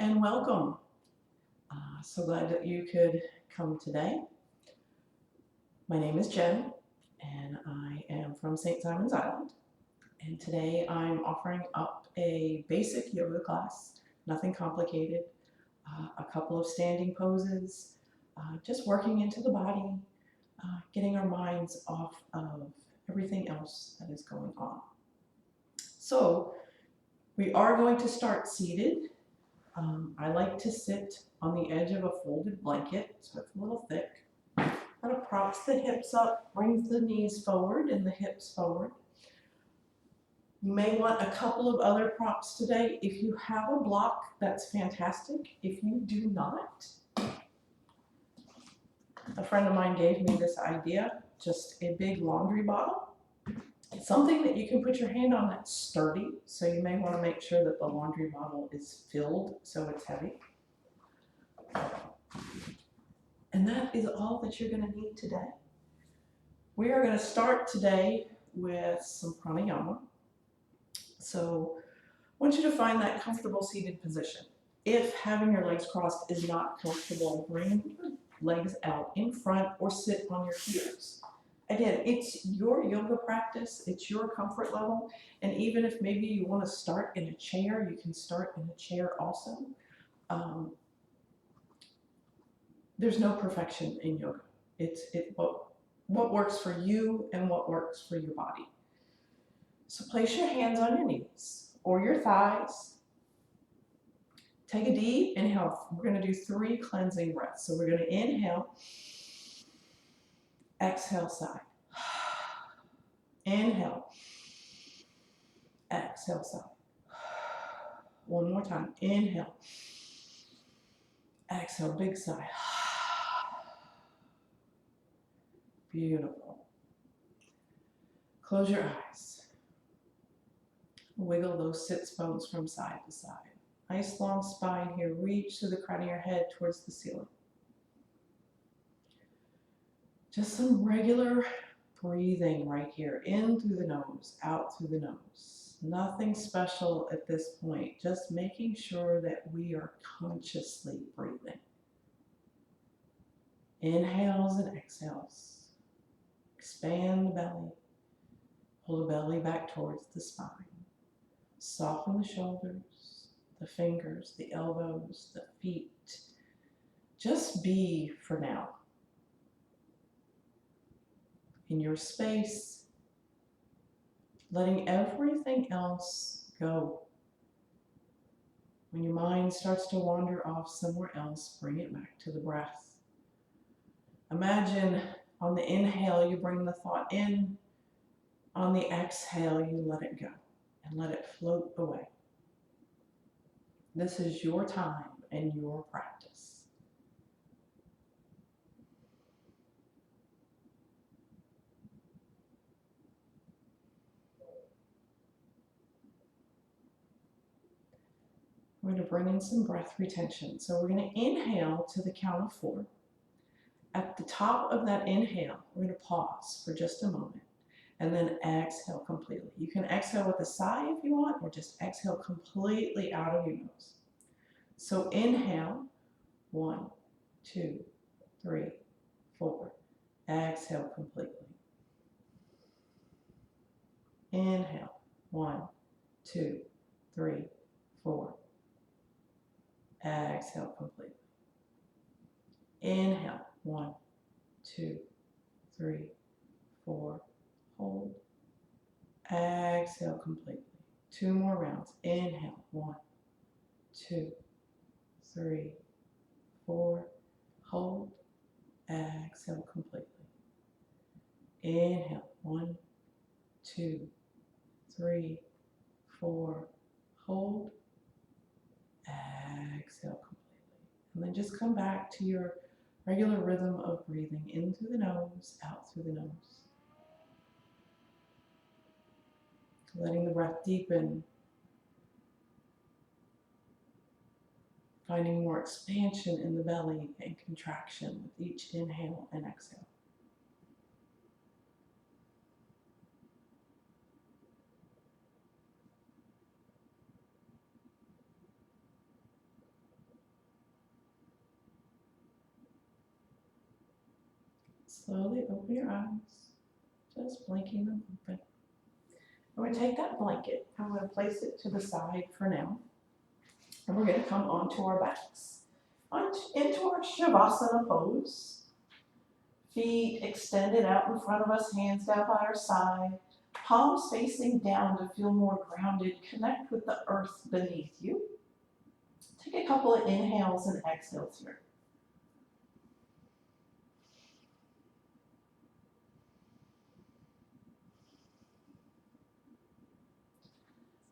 and welcome. So glad that you could come today. My name is Jen, and I am from St. Simons Island. And today I'm offering up a basic yoga class, nothing complicated, a couple of standing poses, just working into the body, getting our minds off of everything else that is going on. So we are going to start seated. I like to sit on the edge of a folded blanket, so it's a little thick. Kind of props the hips up, brings the knees forward and the hips forward. You may want a couple of other props today. If you have a block, that's fantastic. If you do not, a friend of mine gave me this idea, just a big laundry bottle. It's something that you can put your hand on that's sturdy, so you may want to make sure that the laundry bottle is filled so it's heavy. And that is all that you're going to need today. We are going to start today with some pranayama. So I want you to find that comfortable seated position. If having your legs crossed is not comfortable, bring your legs out in front or sit on your heels. Again, it's your yoga practice, it's your comfort level, and even if maybe you want to start in a chair, you can start in a chair also. There's no perfection in yoga. It's what works for you and what works for your body. So place your hands on your knees or your thighs. Take a deep inhale. We're going to do 3 cleansing breaths. So we're going to inhale, exhale, sigh. Inhale, exhale, sigh. One more time. Inhale, exhale, big sigh. Beautiful. Close your eyes. Wiggle those sits bones from side to side. Nice long spine here. Reach through the crown of your head towards the ceiling. Just some regular breathing right here. In through the nose, out through the nose. Nothing special at this point. Just making sure that we are consciously breathing. Inhales and exhales. Expand the belly. Pull the belly back towards the spine. Soften the shoulders, the fingers, the elbows, the feet. Just be for now. In your space, letting everything else go. When your mind starts to wander off somewhere else, bring it back to the breath. Imagine on the inhale, you bring the thought in. On the exhale, you let it go and let it float away. This is your time and your practice. We're going to bring in some breath retention. So we're going to inhale to the count of 4. At the top of that inhale, we're going to pause for just a moment and then exhale completely. You can exhale with a sigh if you want, or just exhale completely out of your nose. So inhale, 1, 2, 3, 4. Exhale completely. Inhale, 1, 2, 3, 4. Exhale completely. Inhale, 1, 2, 3, 4. Hold. Exhale completely. 2 more rounds. Inhale, 1, 2, 3, 4. Hold. Exhale completely. Inhale, 1, 2, 3, 4. Hold. Exhale completely. And then just come back to your regular rhythm of breathing in through the nose, out through the nose. Letting the breath deepen. Finding more expansion in the belly and contraction with each inhale and exhale. Slowly open your eyes, just blinking them open. I'm going to take that blanket, I'm going to place it to the side for now, and we're going to come onto our backs, into our Shavasana pose. Feet extended out in front of us, hands down by our side, palms facing down to feel more grounded. Connect with the earth beneath you. Take a couple of inhales and exhales here.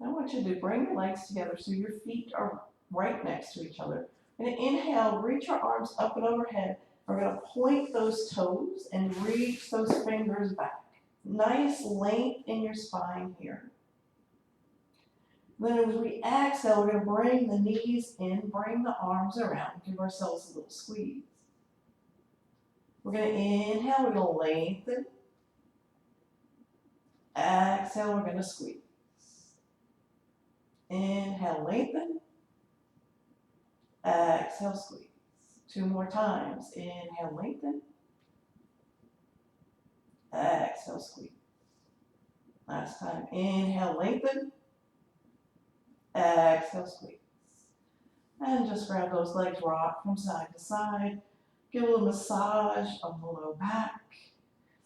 I want you to bring your legs together so your feet are right next to each other. We're going to inhale, reach your arms up and overhead. We're going to point those toes and reach those fingers back. Nice length in your spine here. Then as we exhale, we're going to bring the knees in, bring the arms around, give ourselves a little squeeze. We're going to inhale, we're going to lengthen. Exhale, we're going to squeeze. Inhale, lengthen. Exhale, squeeze. 2 more times. Inhale, lengthen. Exhale, squeeze. Last time. Inhale, lengthen. Exhale, squeeze. And just grab those legs, rock from side to side. Give a little massage of the low back.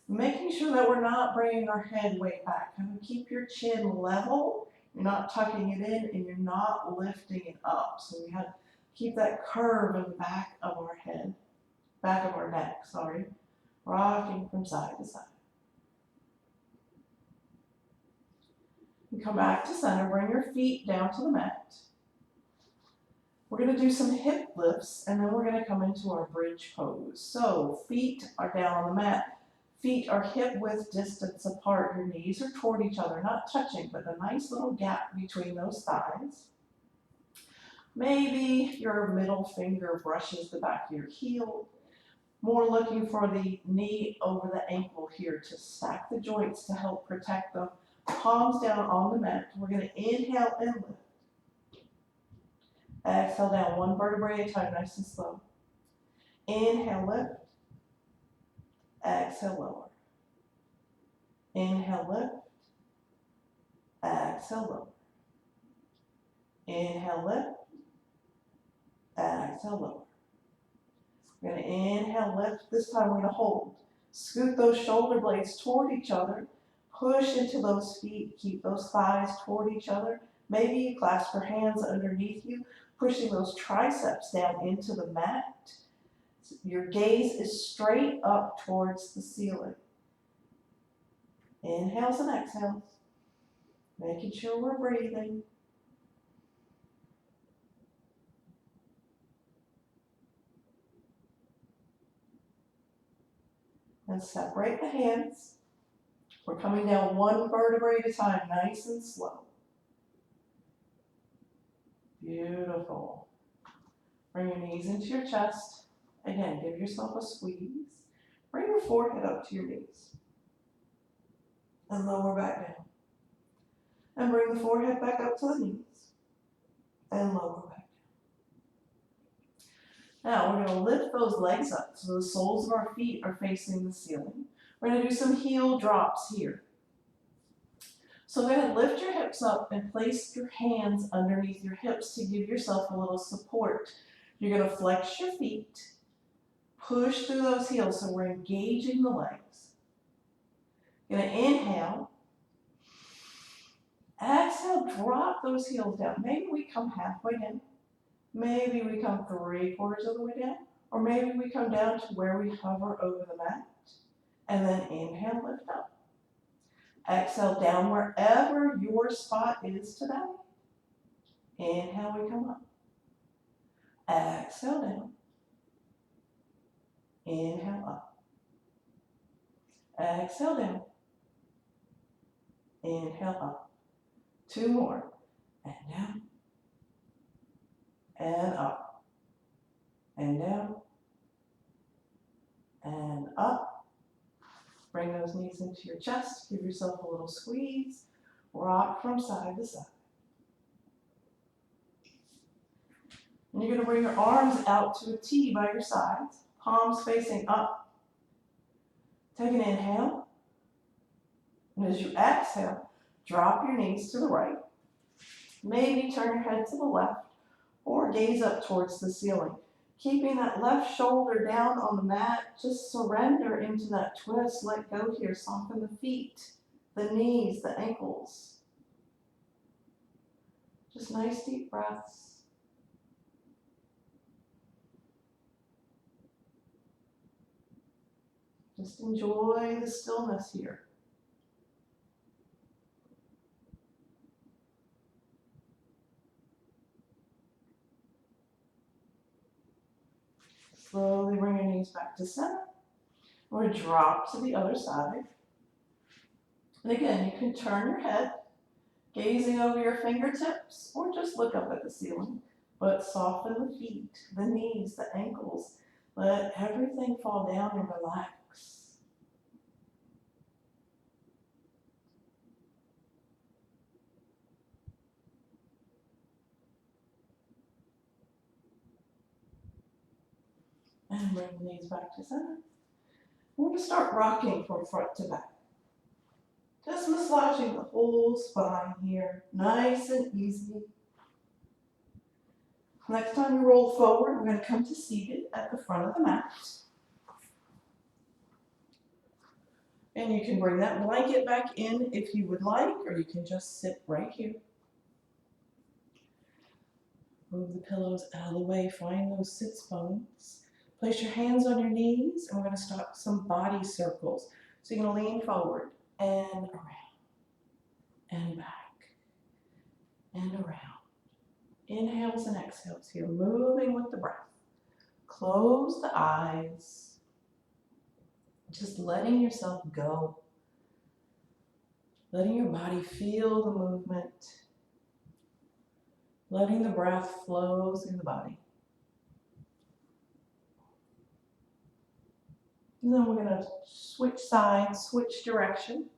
Making sure that we're not bringing our head way back. Kind of keep your chin level. You're not tucking it in and you're not lifting it up. So we have to keep that curve in the back of our head, back of our neck, sorry. Rocking from side to side. You come back to center, bring your feet down to the mat. We're going to do some hip lifts and then we're going to come into our bridge pose. So feet are down on the mat. Feet are hip width distance apart. Your knees are toward each other, not touching, but a nice little gap between those thighs. Maybe your middle finger brushes the back of your heel. More looking for the knee over the ankle here to stack the joints to help protect them. Palms down on the mat. We're going to inhale and lift. Exhale down, 1 vertebrae at a time, nice and slow. Inhale, lift. Exhale, lower. Inhale, lift. Exhale, lower. Inhale, lift. Exhale, lower. We're going to inhale, lift. This time we're going to hold. Scoot those shoulder blades toward each other. Push into those feet. Keep those thighs toward each other. Maybe you clasp your hands underneath you, pushing those triceps down into the mat. Your gaze is straight up towards the ceiling. Inhales and exhales. Making sure we're breathing. And separate the hands. We're coming down 1 vertebrae at a time, nice and slow. Beautiful. Bring your knees into your chest. Again, give yourself a squeeze. Bring your forehead up to your knees. And lower back down. And bring the forehead back up to the knees. And lower back down. Now we're going to lift those legs up so the soles of our feet are facing the ceiling. We're going to do some heel drops here. So go ahead, lift your hips up and place your hands underneath your hips to give yourself a little support. You're going to flex your feet, push through those heels so we're engaging the legs. You're going to inhale. Exhale, drop those heels down. Maybe we come halfway down. Maybe we come 3/4 of the way down. Or maybe we come down to where we hover over the mat. And then inhale, lift up. Exhale down wherever your spot is today. Inhale, we come up. Exhale down. Inhale up. Exhale down. Inhale up. 2 more. And down. And up. And down. And up. Bring those knees into your chest. Give yourself a little squeeze. Rock from side to side. And you're going to bring your arms out to a T by your sides. Palms facing up. Take an inhale, and as you exhale, drop your knees to the right. Maybe turn your head to the left or gaze up towards the ceiling. Keeping that left shoulder down on the mat, just surrender into that twist. Let go here. Soften the feet, the knees, the ankles. Just nice deep breaths. Just enjoy the stillness here. Slowly bring your knees back to center. Or drop to the other side. And again, you can turn your head, gazing over your fingertips, or just look up at the ceiling. But soften the feet, the knees, the ankles. Let everything fall down and relax. And bring the knees back to center. We're going to start rocking from front to back. Just massaging the whole spine here, nice and easy. Next time you roll forward, we're going to come to seated at the front of the mat. And you can bring that blanket back in if you would like, or you can just sit right here. Move the pillows out of the way, find those sits bones. Place your hands on your knees, and we're going to start some body circles. So you're going to lean forward and around, and back, and around. Inhales and exhales here, moving with the breath. Close the eyes, just letting yourself go. Letting your body feel the movement. Letting the breath flow through the body. And then we're going to switch sides, switch directions.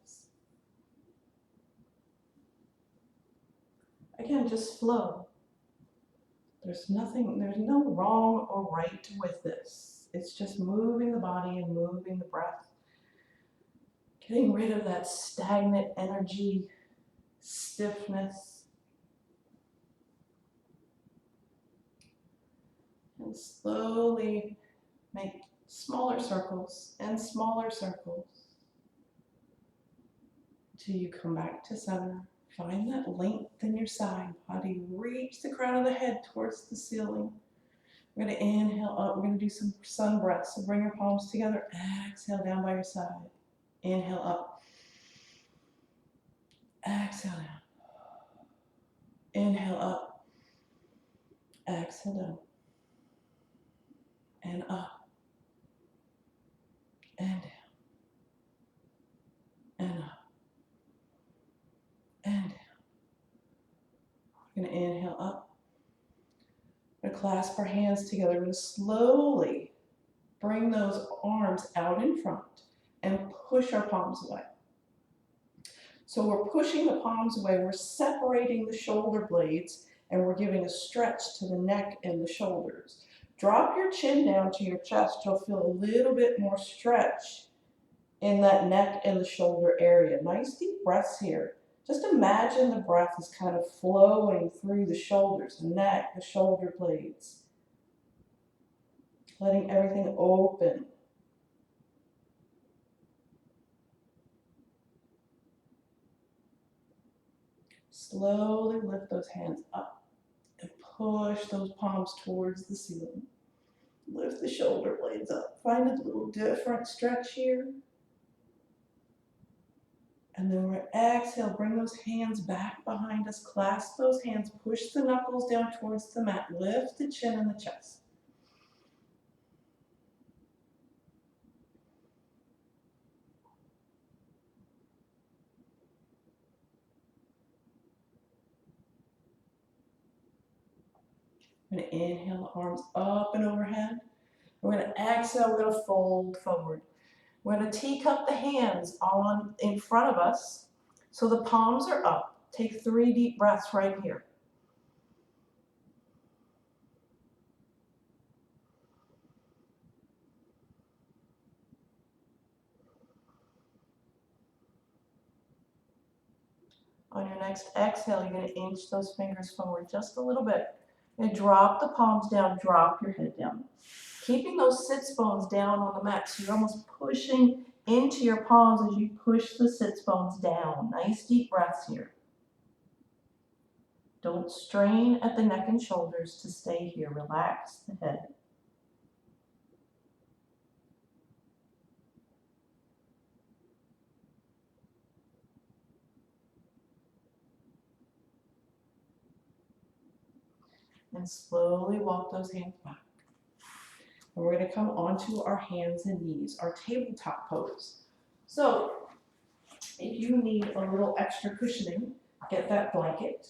Again, just flow. There's no wrong or right with this. It's just moving the body and moving the breath. Getting rid of that stagnant energy, stiffness. And slowly make smaller circles and smaller circles until you come back to center. Find that length in your side body. Reach the crown of the head towards the ceiling. We're going to inhale up. We're going to do some sun breaths. So bring your palms together. Exhale down by your side. Inhale up. Exhale down. Inhale up. Exhale down. And up. And down. And up. And down. We're going to inhale up. We're going to clasp our hands together. We're going to slowly bring those arms out in front and push our palms away. So we're pushing the palms away. We're separating the shoulder blades and we're giving a stretch to the neck and the shoulders. Drop your chin down to your chest. You'll feel a little bit more stretch in that neck and the shoulder area. Nice deep breaths here. Just imagine the breath is kind of flowing through the shoulders, the neck, the shoulder blades. Letting everything open. Slowly lift those hands up and push those palms towards the ceiling. Lift the shoulder blades up. Find a little different stretch here. And then we're exhale, bring those hands back behind us, clasp those hands, push the knuckles down towards the mat, lift the chin and the chest. We're going to inhale the arms up and overhead. We're going to exhale, we're going to fold forward. We're going to teacup the hands on in front of us so the palms are up. Take 3 deep breaths right here. On your next exhale, you're going to inch those fingers forward just a little bit. And drop the palms down, drop your head down. Keeping those sits bones down on the mat, so you're almost pushing into your palms as you push the sits bones down. Nice deep breaths here. Don't strain at the neck and shoulders to stay here. Relax the head. And slowly walk those hands back. And we're going to come onto our hands and knees, our tabletop pose. So if you need a little extra cushioning, get that blanket.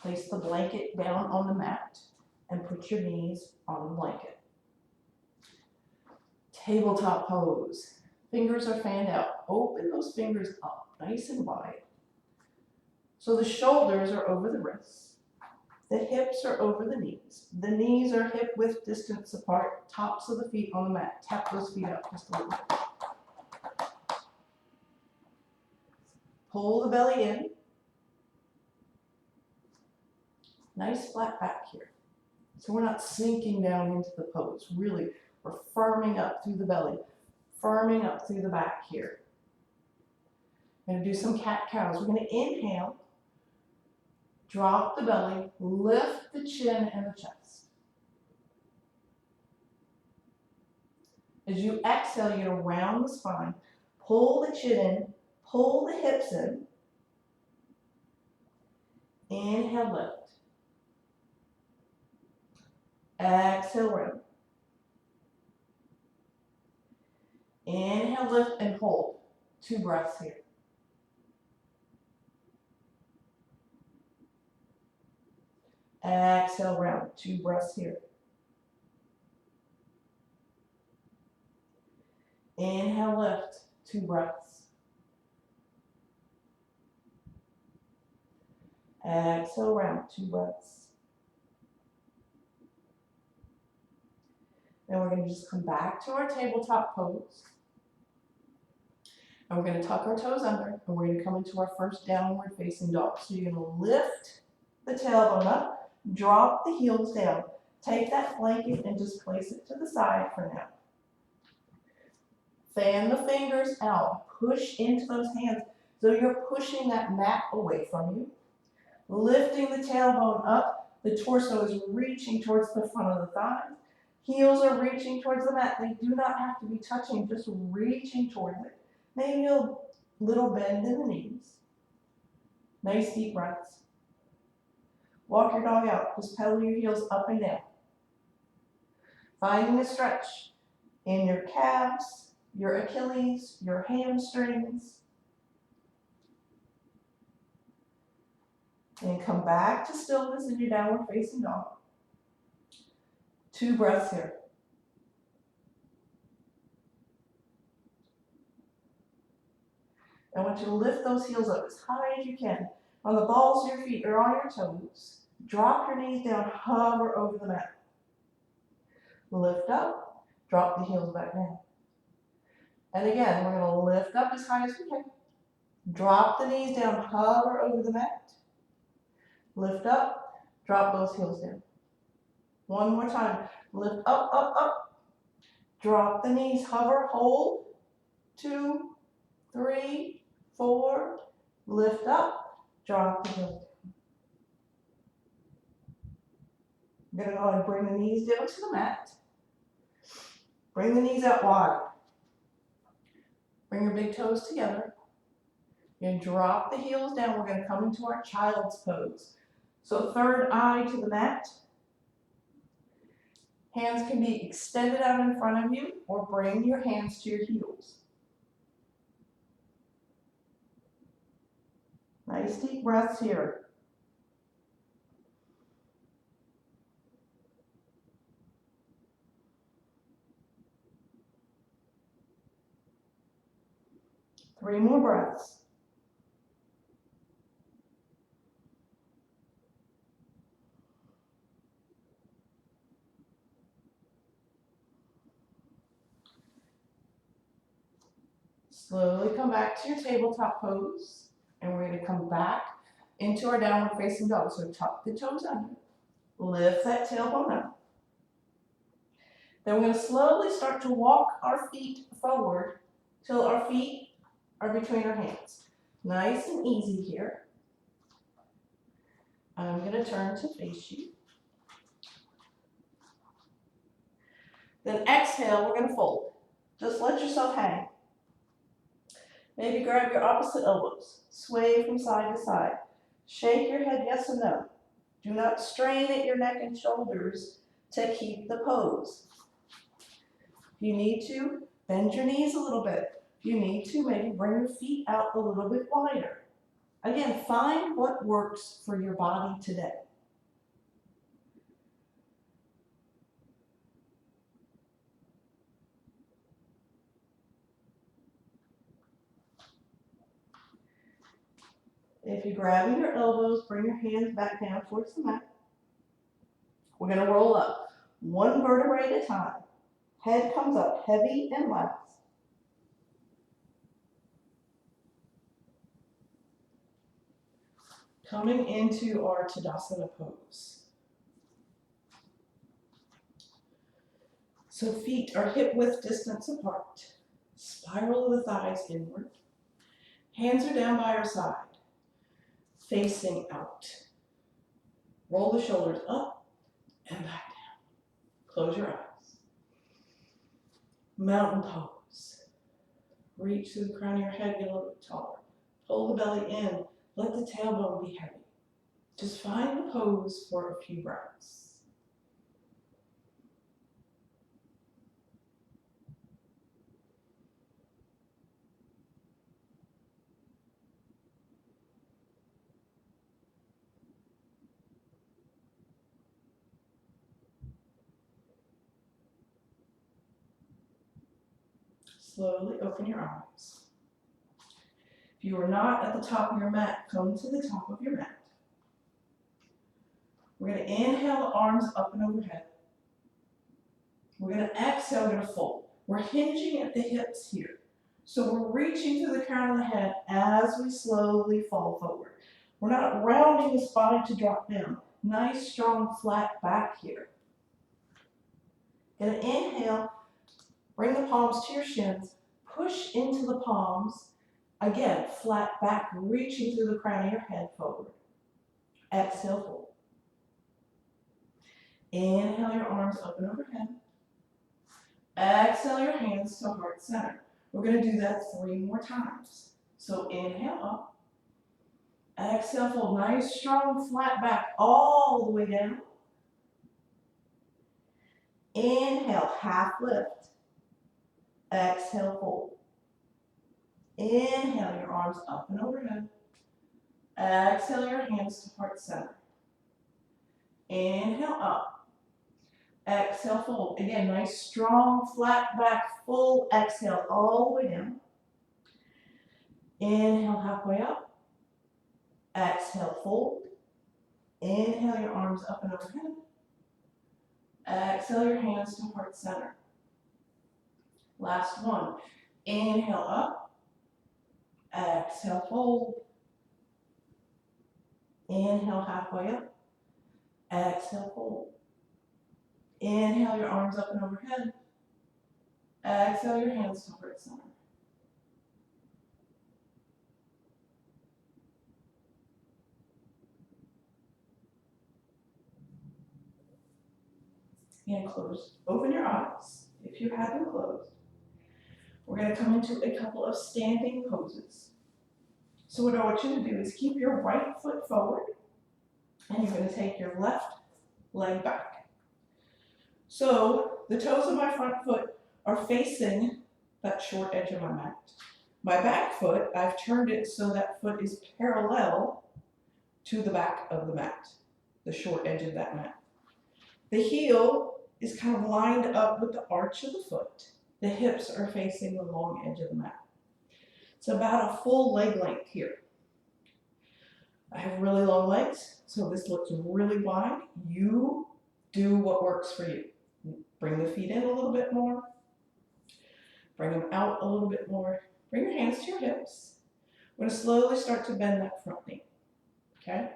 Place the blanket down on the mat and put your knees on the blanket. Tabletop pose. Fingers are fanned out. Open those fingers up, nice and wide. So the shoulders are over the wrists. The hips are over the knees. The knees are hip width distance apart. Tops of the feet on the mat. Tap those feet up just a little bit. Pull the belly in. Nice flat back here. So we're not sinking down into the pose. Really, we're firming up through the belly. Firming up through the back here. We're going to do some cat-cows. We're going to inhale. Drop the belly, lift the chin and the chest. As you exhale, you're going to round the spine, pull the chin in, pull the hips in. Inhale, lift. Exhale, round. Inhale, lift and hold. 2 breaths here. Exhale, round. 2 breaths here. Inhale, lift. 2 breaths. Exhale, round. 2 breaths. Then we're going to just come back to our tabletop pose. And we're going to tuck our toes under, and we're going to come into our first downward facing dog. So you're going to lift the tailbone up, drop the heels down. Take that blanket and just place it to the side for now. Fan the fingers out. Push into those hands so you're pushing that mat away from you. Lifting the tailbone up. The torso is reaching towards the front of the thighs. Heels are reaching towards the mat. They do not have to be touching, just reaching towards it. Maybe a little bend in the knees. Nice deep breaths. Walk your dog out. Just pedal your heels up and down. Finding a stretch in your calves, your Achilles, your hamstrings. And come back to stillness in your downward facing dog. 2 breaths here. I want you to lift those heels up as high as you can. On the balls of your feet or on your toes. Drop your knees down, hover over the mat. Lift up, drop the heels back down. And again, we're going to lift up as high as we can. Drop the knees down, hover over the mat. Lift up, drop those heels down. One more time. Lift up, up, up. Drop the knees, hover, hold. 2, 3, 4. Lift up, drop the heels down. I'm going to go and bring the knees down to the mat. Bring the knees out wide. Bring your big toes together. You're going to drop the heels down. We're going to come into our child's pose. So third eye to the mat. Hands can be extended out in front of you or bring your hands to your heels. Nice deep breaths here. Three more breaths. Slowly come back to your tabletop pose, and we're going to come back into our downward facing dog. So tuck the toes under, lift that tailbone up. Then we're going to slowly start to walk our feet forward till our feet are between our hands. Nice and easy here. I'm going to turn to face you. Then exhale, we're going to fold. Just let yourself hang. Maybe grab your opposite elbows. Sway from side to side. Shake your head yes and no. Do not strain at your neck and shoulders to keep the pose. If you need to, bend your knees a little bit. If you need to, maybe bring your feet out a little bit wider. Again, find what works for your body today. If you're grabbing your elbows, bring your hands back down towards the mat. We're going to roll up one vertebrae at a time. Head comes up heavy and light. Coming into our Tadasana pose. So feet are hip width distance apart. Spiral the thighs inward. Hands are down by our side, facing out. Roll the shoulders up and back down. Close your eyes. Mountain pose. Reach through the crown of your head, get a little bit taller. Pull the belly in. Let the tailbone be heavy. Just find the pose for a few breaths. Slowly open your eyes. If you are not at the top of your mat, come to the top of your mat. We're going to inhale the arms up and overhead. We're going to exhale, we're going to fold. We're hinging at the hips here. So we're reaching through the crown of the head as we slowly fall forward. We're not rounding the spine to drop down. Nice, strong, flat back here. Going to inhale, bring the palms to your shins, push into the palms. Again, flat back, reaching through the crown of your head forward. Exhale, fold. Inhale your arms up and overhead. Exhale your hands to heart center. We're going to do that 3 more times. So inhale up. Exhale, fold. Nice, strong, flat back all the way down. Inhale, half lift. Exhale, fold. Inhale your arms up and overhead. Exhale your hands to heart center. Inhale up. Exhale, fold. Again, nice, strong, flat back, full exhale all the way down. Inhale, halfway up. Exhale, fold. Inhale your arms up and overhead. Exhale your hands to heart center. Last one. Inhale up. Exhale, fold. Inhale, halfway up. Exhale, fold. Inhale your arms up and overhead. Exhale your hands to heart center. And close. Open your eyes if you have them closed. We're going to come into a couple of standing poses. So what I want you to do is keep your right foot forward, and you're going to take your left leg back. So the toes of my front foot are facing that short edge of my mat. My back foot, I've turned it so that foot is parallel to the back of the mat, the short edge of that mat. The heel is kind of lined up with the arch of the foot. The hips are facing the long edge of the mat. It's about a full leg length here. I have really long legs, so this looks really wide. You do what works for you. Bring the feet in a little bit more. Bring them out a little bit more. Bring your hands to your hips. We're going to slowly start to bend that front knee, okay?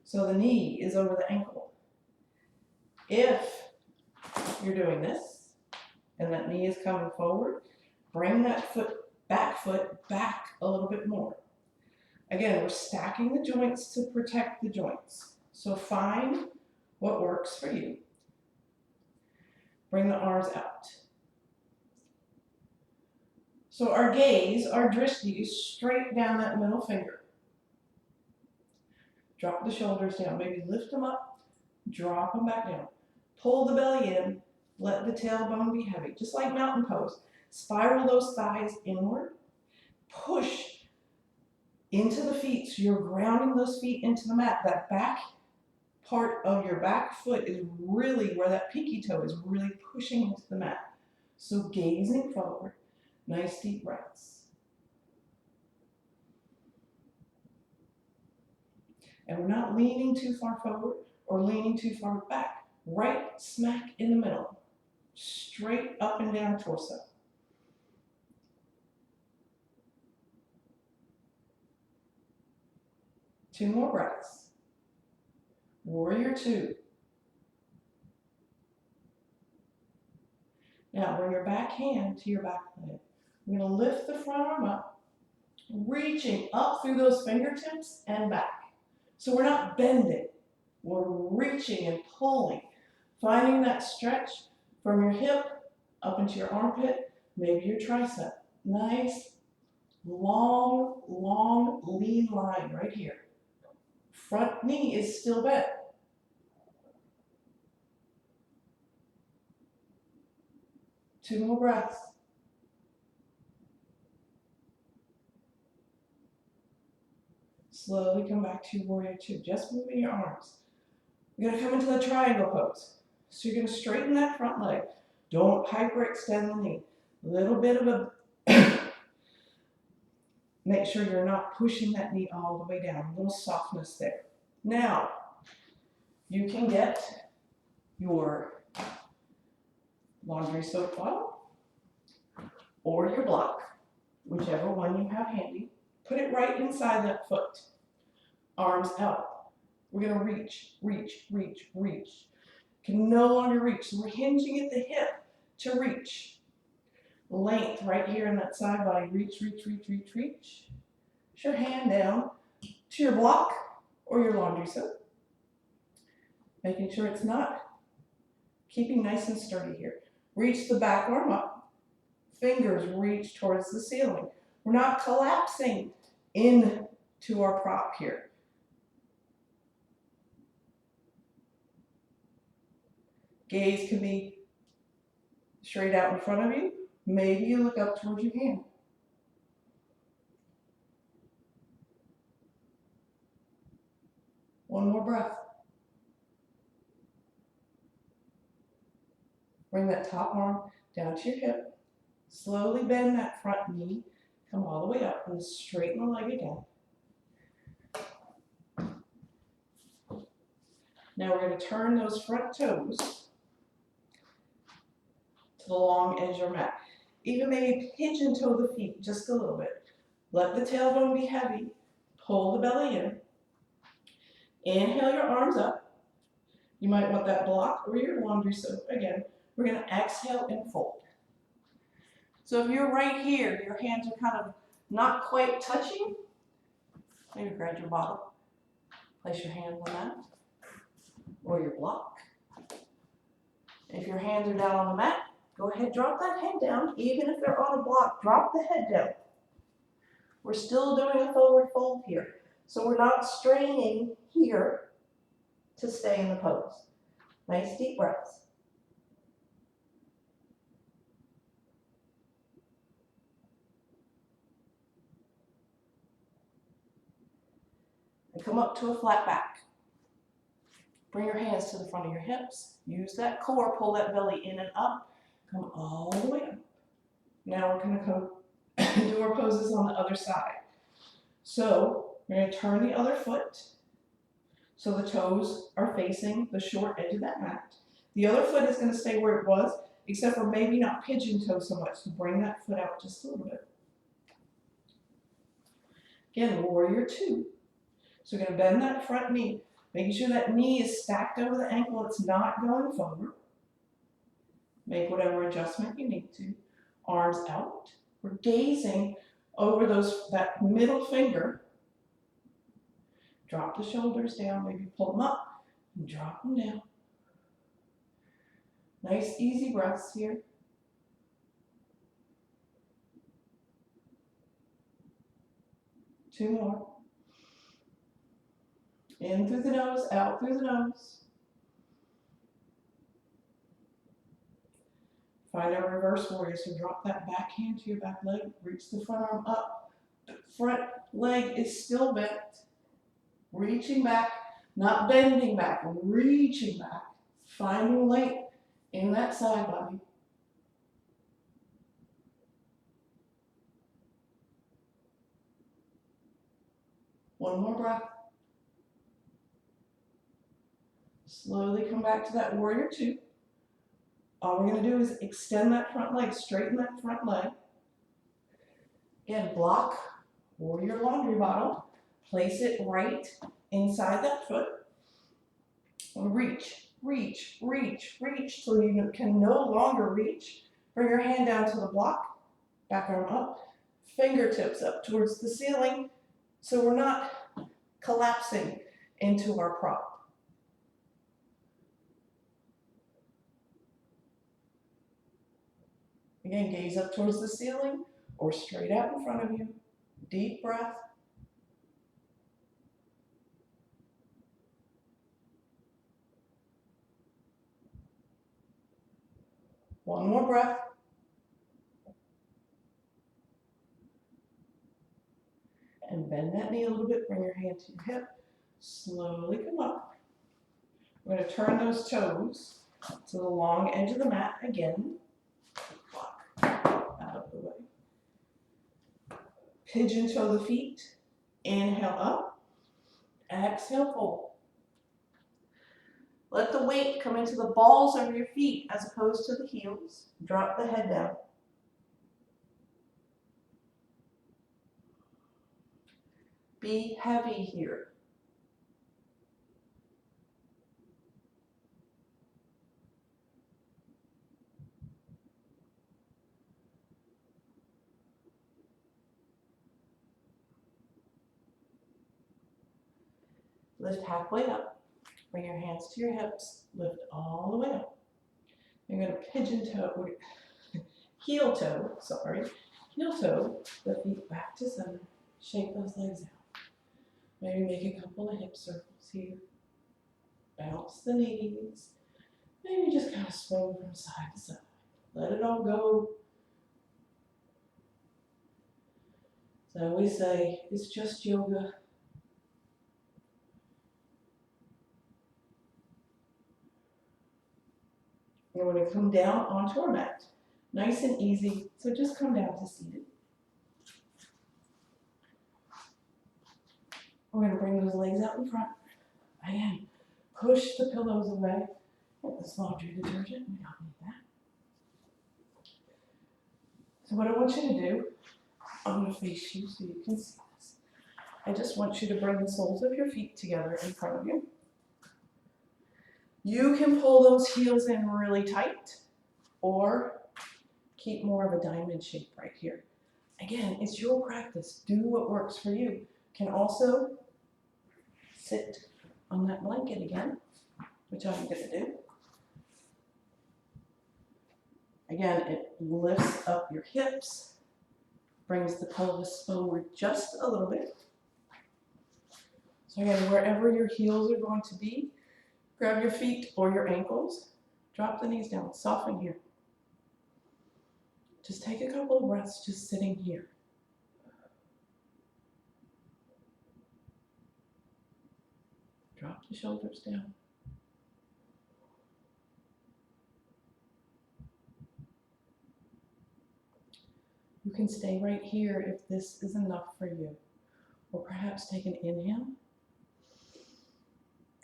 So the knee is over the ankle. If you're doing this and that knee is coming forward, bring that back foot back a little bit more. Again, we're stacking the joints to protect the joints. So find what works for you. Bring the arms out. So our gaze, our drishti, is straight down that middle finger. Drop the shoulders down. Maybe lift them up, drop them back down. Pull the belly in, let the tailbone be heavy, just like mountain pose. Spiral those thighs inward. Push into the feet, so you're grounding those feet into the mat. That back part of your back foot is really where that pinky toe is really pushing into the mat. So gazing forward, nice deep breaths. And we're not leaning too far forward or leaning too far back. Right smack in the middle, straight up and down torso. Two more breaths. Warrior two. Now bring your back hand to your back leg. We're going to lift the front arm up, reaching up through those fingertips and back. So we're not bending. We're reaching and pulling, finding that stretch from your hip up into your armpit, maybe your tricep. Nice, long, long, lean line right here. Front knee is still bent. Two more breaths. Slowly come back to warrior two, just moving your arms. You're going to come into the triangle pose. So you're going to straighten that front leg. Don't hyperextend the knee. A little bit of a, make sure you're not pushing that knee all the way down. A little softness there. Now, you can get your laundry soap bottle or your block, whichever one you have handy. Put it right inside that foot. Arms out. We're going to reach, reach, reach, reach. Can no longer reach. So we're hinging at the hip to reach. Length right here in that side body. Reach, reach, reach, reach, reach. Put your hand down to your block or your laundry soap. Making sure it's not keeping nice and sturdy here. Reach the back arm up. Fingers reach towards the ceiling. We're not collapsing into our prop here. Gaze can be straight out in front of you. Maybe you look up towards your hand. One more breath. Bring that top arm down to your hip. Slowly bend that front knee. Come all the way up and straighten the leg again. Now we're going to turn those front toes to the long edge of your mat. Even maybe pigeon toe the feet just a little bit. Let the tailbone be heavy. Pull the belly in. Inhale your arms up. You might want that block or your laundry soap. Again, we're going to exhale and fold. So if you're right here, your hands are kind of not quite touching, maybe grab your bottle. Place your hands on that or your block. If your hands are down on the mat, go ahead, drop that head down. Even if they're on a block, drop the head down. We're still doing a forward fold here. So we're not straining here to stay in the pose. Nice deep breaths. And come up to a flat back. Bring your hands to the front of your hips. Use that core, pull that belly in and up. Come all the way up. Now we're going to come do our poses on the other side. So we're going to turn the other foot so the toes are facing the short edge of that mat. The other foot is going to stay where it was, except for maybe not pigeon toe so much. So bring that foot out just a little bit. Again, warrior two. So we're going to bend that front knee, making sure that knee is stacked over the ankle. It's not going forward. Make whatever adjustment you need to. Arms out. We're gazing over that middle finger. Drop the shoulders down, maybe pull them up and drop them down. Nice easy breaths here. Two more. In through the nose, out through the nose. Find a reverse warrior. So drop that back hand to your back leg. Reach the front arm up. The front leg is still bent. Reaching back, not bending back, reaching back. Finding length in that side body. One more breath. Slowly come back to that warrior two. All we're going to do is extend that front leg, straighten that front leg. Again, block warrior laundry bottle. Place it right inside that foot. And reach, reach, reach, reach till you can no longer reach. Bring your hand down to the block, back arm up, fingertips up towards the ceiling so we're not collapsing into our prop. Again, gaze up towards the ceiling or straight out in front of you. Deep breath. One more breath. And bend that knee a little bit. Bring your hand to your hip. Slowly come up. We're going to turn those toes to the long edge of the mat again. Out of the way. Pigeon toe the feet. Inhale up. Exhale fold. Let the weight come into the balls of your feet as opposed to the heels. Drop the head down. Be heavy here. Lift halfway up. Bring your hands to your hips. Lift all the way up. You're going to pigeon toe, heel toe the feet back to center. Shake those legs out. Maybe make a couple of hip circles here. Bounce the knees. Maybe just kind of swing from side to side. Let it all go. So we say, it's just yoga. We're going to come down onto our mat. Nice and easy. So just come down to seated. We're going to bring those legs out in front. Again, push the pillows away. Get this laundry detergent. We don't need that. So what I want you to do, I'm going to face you so you can see this. I just want you to bring the soles of your feet together in front of you. You can pull those heels in really tight or keep more of a diamond shape right here. Again, it's your practice. Do what works for you. You can also sit on that blanket again, which I'm going to do. Again, it lifts up your hips, brings the pelvis forward just a little bit. So again, wherever your heels are going to be, grab your feet or your ankles, drop the knees down, soften here. Just take a couple of breaths just sitting here. Drop the shoulders down. You can stay right here if this is enough for you. Or perhaps take an inhale.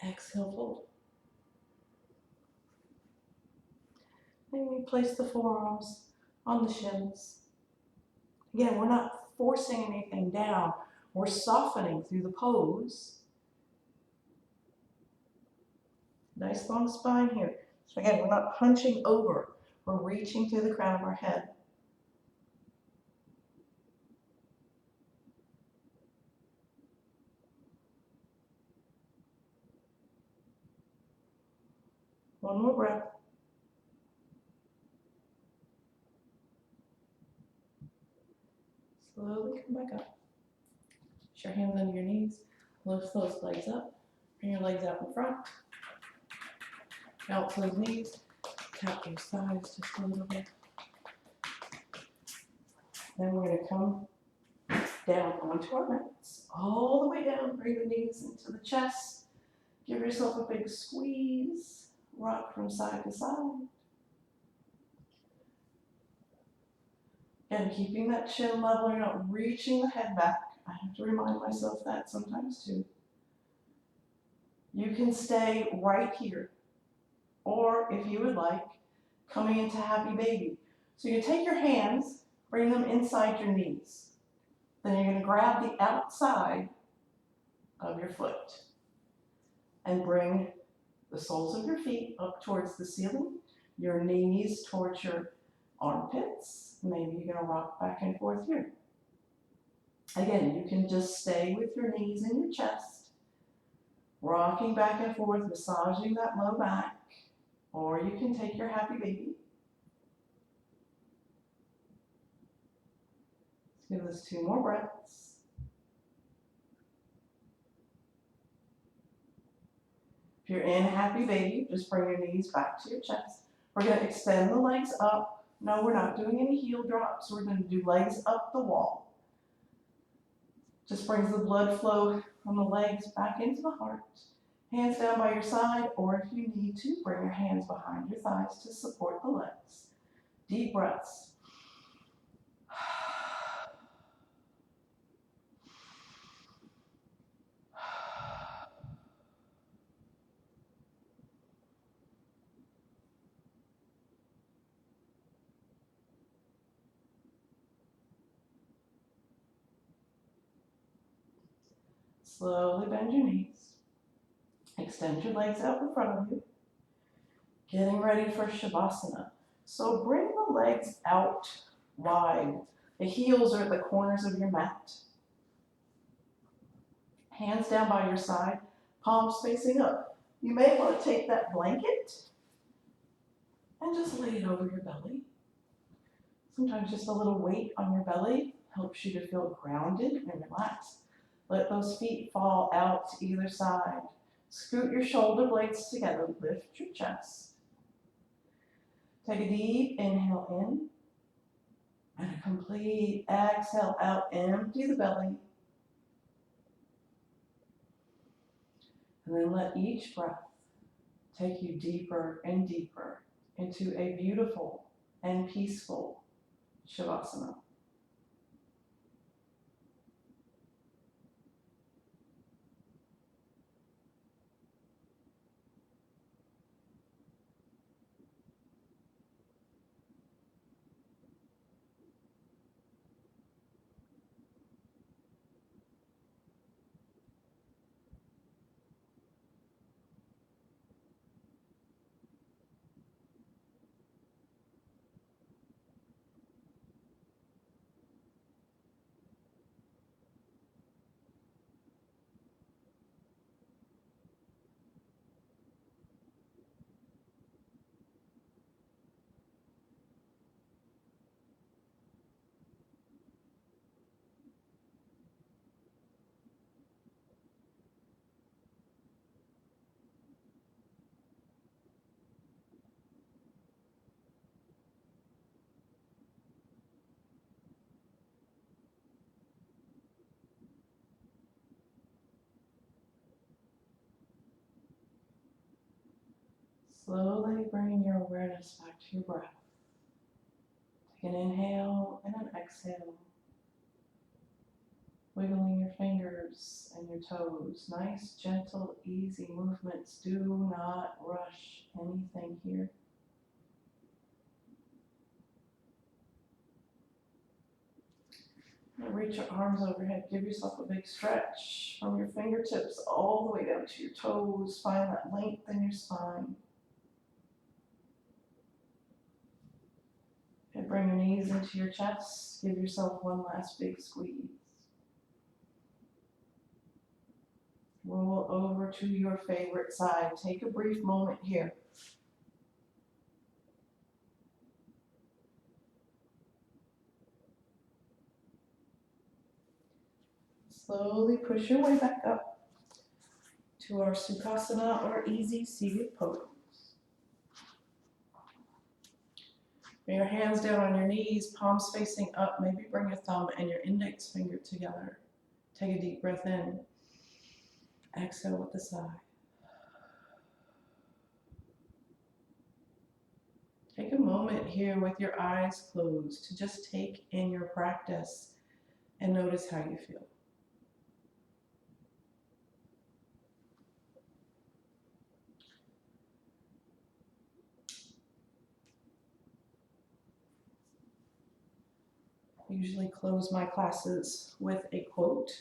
Exhale, fold. Maybe place the forearms on the shins. Again, we're not forcing anything down. We're softening through the pose. Nice long spine here. So again, we're not hunching over. We're reaching through the crown of our head. One more breath. Slowly come back up. Put your hands under your knees. Lift those legs up. Bring your legs out in front. Out to those knees. Tap your sides just a little bit. Then we're going to come down onto our mats. All the way down. Bring the knees into the chest. Give yourself a big squeeze. Rock from side to side. And keeping that chin level, you're not reaching the head back. I have to remind myself that sometimes too. You can stay right here. Or if you would like, coming into happy baby. So you take your hands, bring them inside your knees. Then you're going to grab the outside of your foot and bring the soles of your feet up towards the ceiling, your knees towards your armpits. Maybe you're going to rock back and forth here. Again, you can just stay with your knees in your chest, rocking back and forth, massaging that low back, or you can take your happy baby. Let's give this 2 more breaths. If you're in happy baby, just bring your knees back to your chest. We're going to extend the legs up. No, we're not doing any heel drops. We're going to do legs up the wall. Just brings the blood flow from the legs back into the heart. Hands down by your side, or if you need to, bring your hands behind your thighs to support the legs. Deep breaths. Slowly bend your knees. Extend your legs out in front of you. Getting ready for Shavasana. So bring the legs out wide. The heels are at the corners of your mat. Hands down by your side, palms facing up. You may want to take that blanket and just lay it over your belly. Sometimes just a little weight on your belly helps you to feel grounded and relaxed. Let those feet fall out to either side. Scoot your shoulder blades together. Lift your chest. Take a deep inhale in and a complete exhale out. Empty the belly. And then let each breath take you deeper and deeper into a beautiful and peaceful Shavasana. Slowly bring your awareness back to your breath. Take an inhale and an exhale. Wiggling your fingers and your toes. Nice, gentle, easy movements. Do not rush anything here. Reach your arms overhead. Give yourself a big stretch from your fingertips all the way down to your toes. Find that length in your spine. And bring your knees into your chest. Give yourself one last big squeeze. Roll over to your favorite side. Take a brief moment here. Slowly push your way back up to our Sukhasana or easy seated pose. Bring your hands down on your knees, palms facing up. Maybe bring your thumb and your index finger together. Take a deep breath in. Exhale with a sigh. Take a moment here with your eyes closed to just take in your practice and notice how you feel. I usually close my classes with a quote,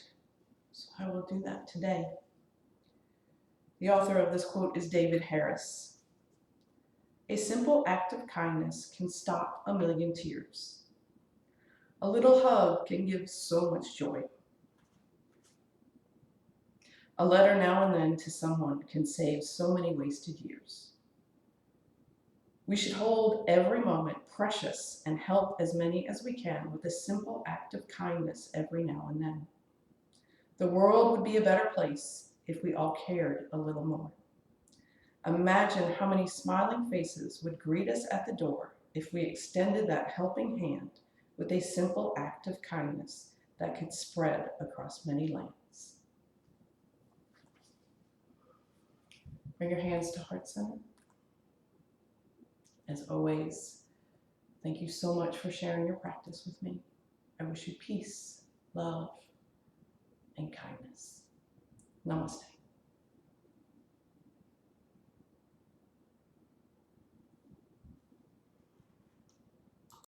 so I will do that today. The author of this quote is David Harris. A simple act of kindness can stop a million tears. A little hug can give so much joy. A letter now and then to someone can save so many wasted years. We should hold every moment precious and help as many as we can with a simple act of kindness every now and then. The world would be a better place if we all cared a little more. Imagine how many smiling faces would greet us at the door if we extended that helping hand with a simple act of kindness that could spread across many lands. Bring your hands to heart center. As always, thank you so much for sharing your practice with me. I wish you peace, love, and kindness. Namaste.